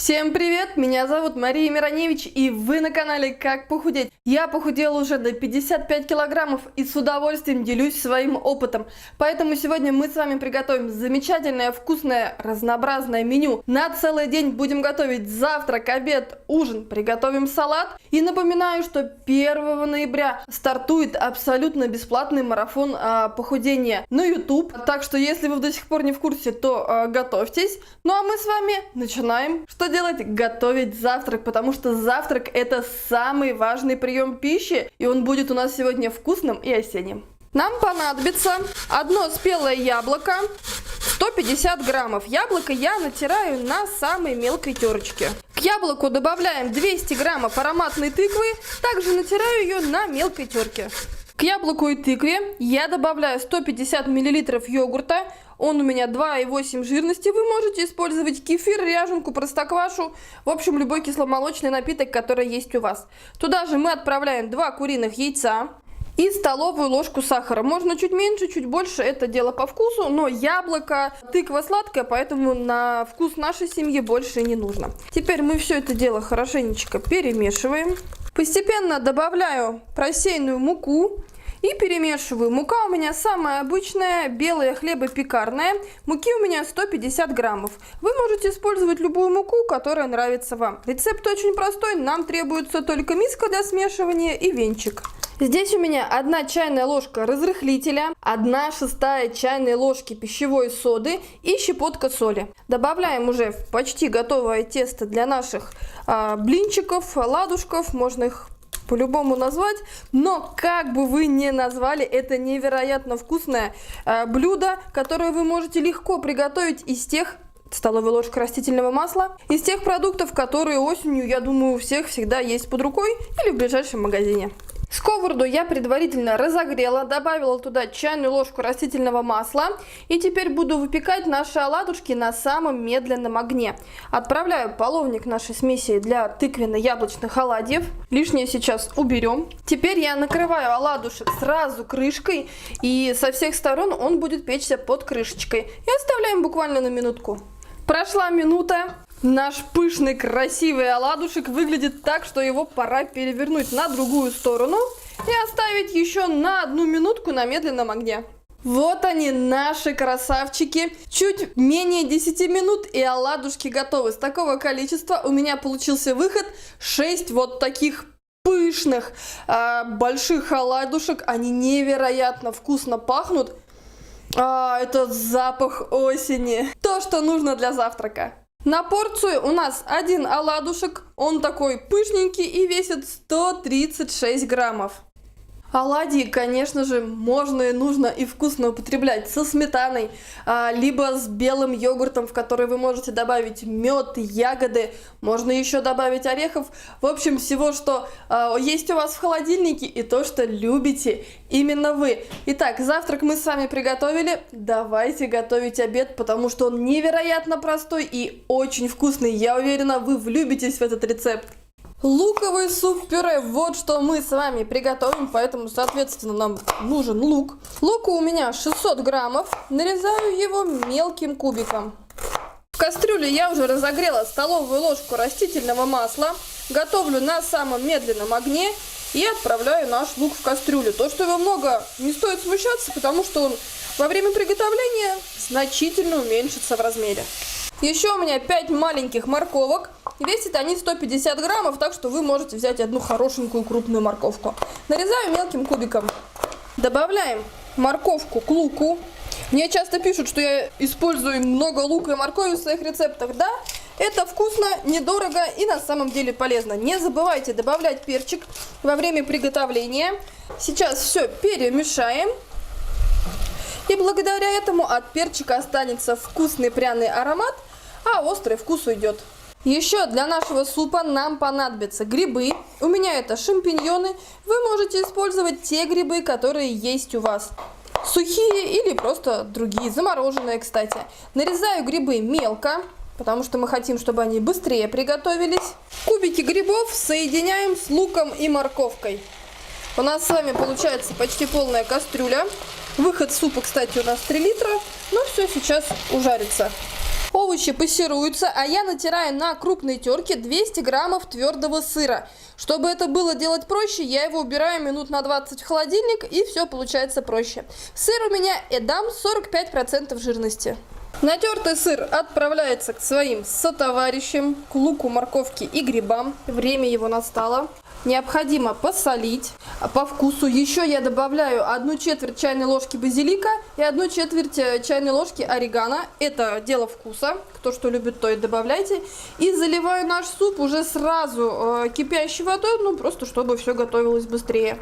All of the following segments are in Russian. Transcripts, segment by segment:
Всем привет, меня зовут Мария Мироневич, и вы на канале Как похудеть. Я похудела уже до 55 килограммов и с удовольствием делюсь своим опытом. Поэтому сегодня мы с вами приготовим замечательное, вкусное, разнообразное меню. На целый день будем готовить завтрак, обед, ужин, приготовим салат. И напоминаю, что 1 ноября стартует абсолютно бесплатный марафон похудения на YouTube. Так что если вы до сих пор не в курсе, то готовьтесь. Ну а мы с вами начинаем. Что делать? Готовить завтрак, потому что завтрак это самый важный прием пищи, и он будет у нас сегодня вкусным и осенним. Нам понадобится одно спелое яблоко, 150 граммов. Яблоко я натираю на самой мелкой терочке. К яблоку добавляем 200 граммов ароматной тыквы, также натираю ее на мелкой терке. К яблоку и тыкве я добавляю 150 мл йогурта. Он у меня 2,8 жирности. Вы можете использовать кефир, ряженку, простоквашу. В общем, любой кисломолочный напиток, который есть у вас. Туда же мы отправляем 2 куриных яйца и столовую ложку сахара. Можно чуть меньше, чуть больше, это дело по вкусу. Но яблоко, тыква сладкая, поэтому на вкус нашей семьи больше не нужно. Теперь мы все это дело хорошенечко перемешиваем. Постепенно добавляю просеянную муку. И перемешиваю. Мука у меня самая обычная, белая хлебопекарная. Муки у меня 150 граммов. Вы можете использовать любую муку, которая нравится вам. Рецепт очень простой. Нам требуется только миска для смешивания и венчик. Здесь у меня 1 чайная ложка разрыхлителя, 1/6 чайной ложки пищевой соды и щепотка соли. Добавляем уже почти готовое тесто для наших блинчиков, ладушков. Можно их по-любому назвать, но как бы вы ни назвали, это невероятно вкусное блюдо, которое вы можете легко приготовить из тех, столовая ложка растительного масла, из тех продуктов, которые осенью, я думаю, у всех всегда есть под рукой или в ближайшем магазине. Сковороду я предварительно разогрела, добавила туда чайную ложку растительного масла и теперь буду выпекать наши оладушки на самом медленном огне. Отправляю половник нашей смеси для тыквенно-яблочных оладьев. Лишнее сейчас уберем. Теперь я накрываю оладушек сразу крышкой, и со всех сторон он будет печься под крышечкой. И оставляем буквально на минутку. Прошла минута. Наш пышный, красивый оладушек выглядит так, что его пора перевернуть на другую сторону и оставить еще на 1 минутку на медленном огне. Вот они, наши красавчики. Чуть менее 10 минут и оладушки готовы. С такого количества у меня получился выход 6 вот таких пышных, больших оладушек. Они невероятно вкусно пахнут. Это запах осени. То, что нужно для завтрака. На порцию у нас 1 оладушек, он такой пышненький и весит 136 граммов. Оладьи, конечно же, можно и нужно и вкусно употреблять со сметаной, либо с белым йогуртом, в который вы можете добавить мед, ягоды, можно еще добавить орехов. В общем, всего, что есть у вас в холодильнике и то, что любите именно вы. Итак, завтрак мы с вами приготовили. Давайте готовить обед, потому что он невероятно простой и очень вкусный. Я уверена, вы влюбитесь в этот рецепт. Луковый суп-пюре, вот что мы с вами приготовим, поэтому, соответственно, нам нужен лук. Лука у меня 600 граммов, нарезаю его мелким кубиком. В кастрюле я уже разогрела столовую ложку растительного масла, готовлю на самом медленном огне и отправляю наш лук в кастрюлю. То, что его много, не стоит смущаться, потому что он во время приготовления значительно уменьшится в размере. Еще у меня 5 маленьких морковок. Весят они 150 граммов, так что вы можете взять одну хорошенькую крупную морковку. Нарезаю мелким кубиком. Добавляем морковку к луку. Мне часто пишут, что я использую много лука и моркови в своих рецептах. Да, это вкусно, недорого и на самом деле полезно. Не забывайте добавлять перчик во время приготовления. Сейчас все перемешаем. И благодаря этому от перчика останется вкусный пряный аромат, а острый вкус уйдет. Еще для нашего супа нам понадобятся грибы. У меня это шампиньоны. Вы можете использовать те грибы, которые есть у вас. Сухие или просто другие, замороженные, кстати. Нарезаю грибы мелко, потому что мы хотим, чтобы они быстрее приготовились. Кубики грибов соединяем с луком и морковкой. У нас с вами получается почти полная кастрюля. Выход супа, кстати, у нас 3 литра. Но все сейчас ужарится. Овощи пассируются, а я натираю на крупной терке 200 граммов твердого сыра. Чтобы это было делать проще, я его убираю минут на 20 в холодильник, и все получается проще. Сыр у меня Эдам 45% жирности. Натертый сыр отправляется к своим сотоварищам, к луку, морковке и грибам. Время его настало. Необходимо посолить по вкусу. Еще я добавляю 1/4 чайной ложки базилика и 1/4 чайной ложки орегано. Это дело вкуса. Кто что любит, то и добавляйте. И заливаю наш суп уже сразу кипящей водой, ну просто чтобы все готовилось быстрее.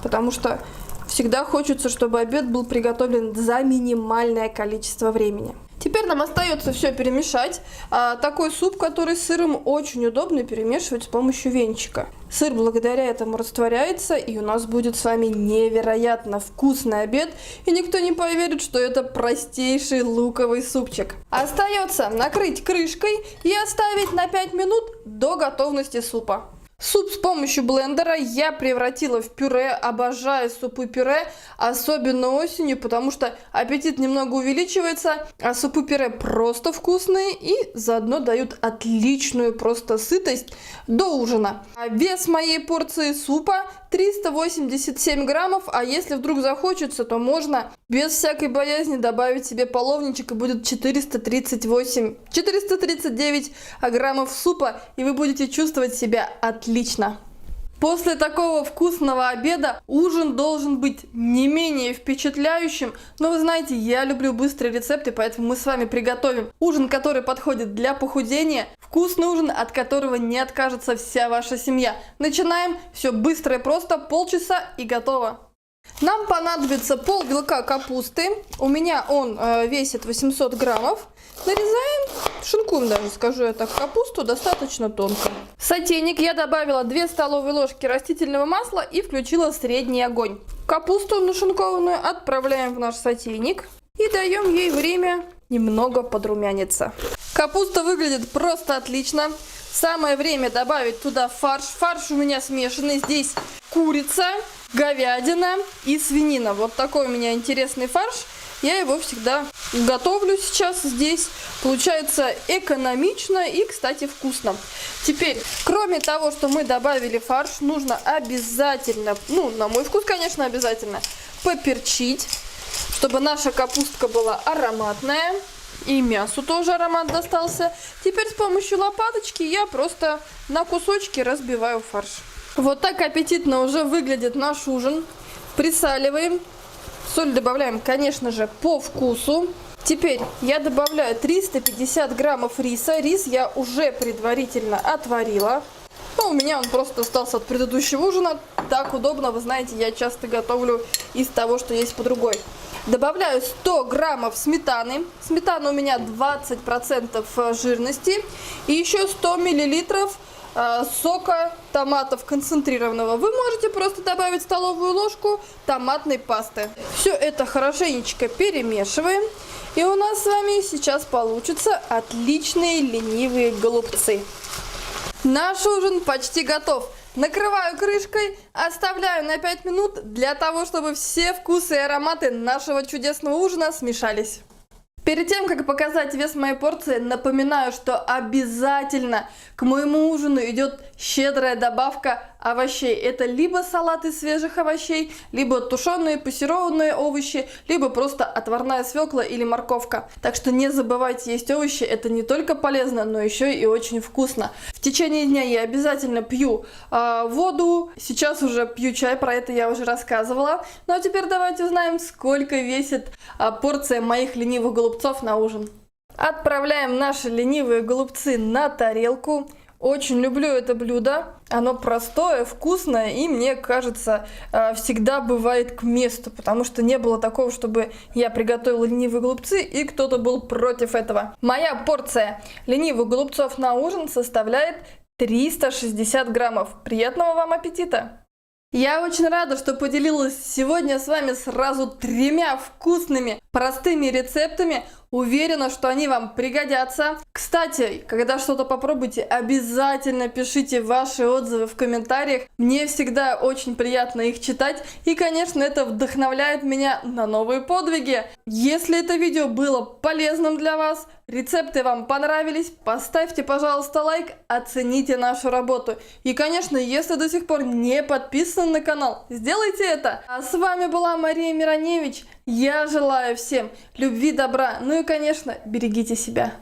Потому что всегда хочется, чтобы обед был приготовлен за минимальное количество времени. Теперь нам остается все перемешать. Такой суп, который с сыром, очень удобно перемешивать с помощью венчика. Сыр благодаря этому растворяется, и у нас будет с вами невероятно вкусный обед. И никто не поверит, что это простейший луковый супчик. Остается накрыть крышкой и оставить на 5 минут до готовности супа. Суп с помощью блендера я превратила в пюре. Обожаю супы-пюре, особенно осенью, потому что аппетит немного увеличивается, а супы-пюре просто вкусные и заодно дают отличную просто сытость до ужина. Вес моей порции супа 387 граммов, а если вдруг захочется, то можно без всякой боязни добавить себе половничек, и будет 439 граммов супа, и вы будете чувствовать себя отлично. После такого вкусного обеда ужин должен быть не менее впечатляющим. Но вы знаете, я люблю быстрые рецепты, поэтому мы с вами приготовим ужин, который подходит для похудения. Вкусный ужин, от которого не откажется вся ваша семья. Начинаем. Все быстро и просто. Полчаса и готово. Нам понадобится пол-вилка капусты. У меня он весит 800 граммов. Нарезаем, шинкуем даже, скажу я так, капусту достаточно тонко. В сотейник я добавила 2 столовые ложки растительного масла и включила средний огонь. Капусту нашинкованную отправляем в наш сотейник и даем ей время немного подрумяниться. Капуста выглядит просто отлично. Самое время добавить туда фарш. Фарш у меня смешанный. Здесь курица, говядина и свинина. Вот такой у меня интересный фарш. Я его всегда готовлю сейчас здесь. Получается экономично и, кстати, вкусно. Теперь, кроме того, что мы добавили фарш, нужно обязательно, ну, на мой вкус, конечно, обязательно поперчить, чтобы наша капустка была ароматная. И мясу тоже аромат достался. Теперь с помощью лопаточки я просто на кусочки разбиваю фарш. Вот так аппетитно уже выглядит наш ужин. Присаливаем. Соль добавляем, конечно же, по вкусу. Теперь я добавляю 350 граммов риса. Рис я уже предварительно отварила. Но у меня он просто остался от предыдущего ужина. Так удобно, вы знаете, я часто готовлю из того, что есть под рукой. Добавляю 100 граммов сметаны. Сметана у меня 20% жирности. И еще 100 миллилитров сока томатов концентрированного. Вы можете просто добавить столовую ложку томатной пасты. Все это хорошенечко перемешиваем. И у нас с вами сейчас получатся отличные ленивые голубцы. Наш ужин почти готов. Накрываю крышкой, оставляю на 5 минут для того, чтобы все вкусы и ароматы нашего чудесного ужина смешались. Перед тем, как показать вес моей порции, напоминаю, что обязательно к моему ужину идет щедрая добавка овощей. Это либо салат из свежих овощей, либо тушеные пассерованные овощи, либо просто отварная свекла или морковка. Так что не забывайте есть овощи, это не только полезно, но еще и очень вкусно. В течение дня я обязательно пью воду, сейчас уже пью чай, про это я уже рассказывала. Ну а теперь давайте узнаем, сколько весит порция моих ленивых голубцов на ужин. Отправляем наши ленивые голубцы на тарелку. Очень люблю это блюдо. Оно простое, вкусное и, мне кажется, всегда бывает к месту, потому что не было такого, чтобы я приготовила ленивые голубцы и кто-то был против этого. Моя порция ленивых голубцов на ужин составляет 360 граммов. Приятного вам аппетита! Я очень рада, что поделилась сегодня с вами сразу 3 вкусными, простыми рецептами. Уверена, что они вам пригодятся. Кстати, когда что-то попробуйте, обязательно пишите ваши отзывы в комментариях. Мне всегда очень приятно их читать. И, конечно, это вдохновляет меня на новые подвиги. Если это видео было полезным для вас, рецепты вам понравились, поставьте, пожалуйста, лайк, оцените нашу работу. И, конечно, если до сих пор не подписаны на канал, сделайте это. А с вами была Мария Мироневич. Я желаю всем любви, добра, ну и, конечно, берегите себя.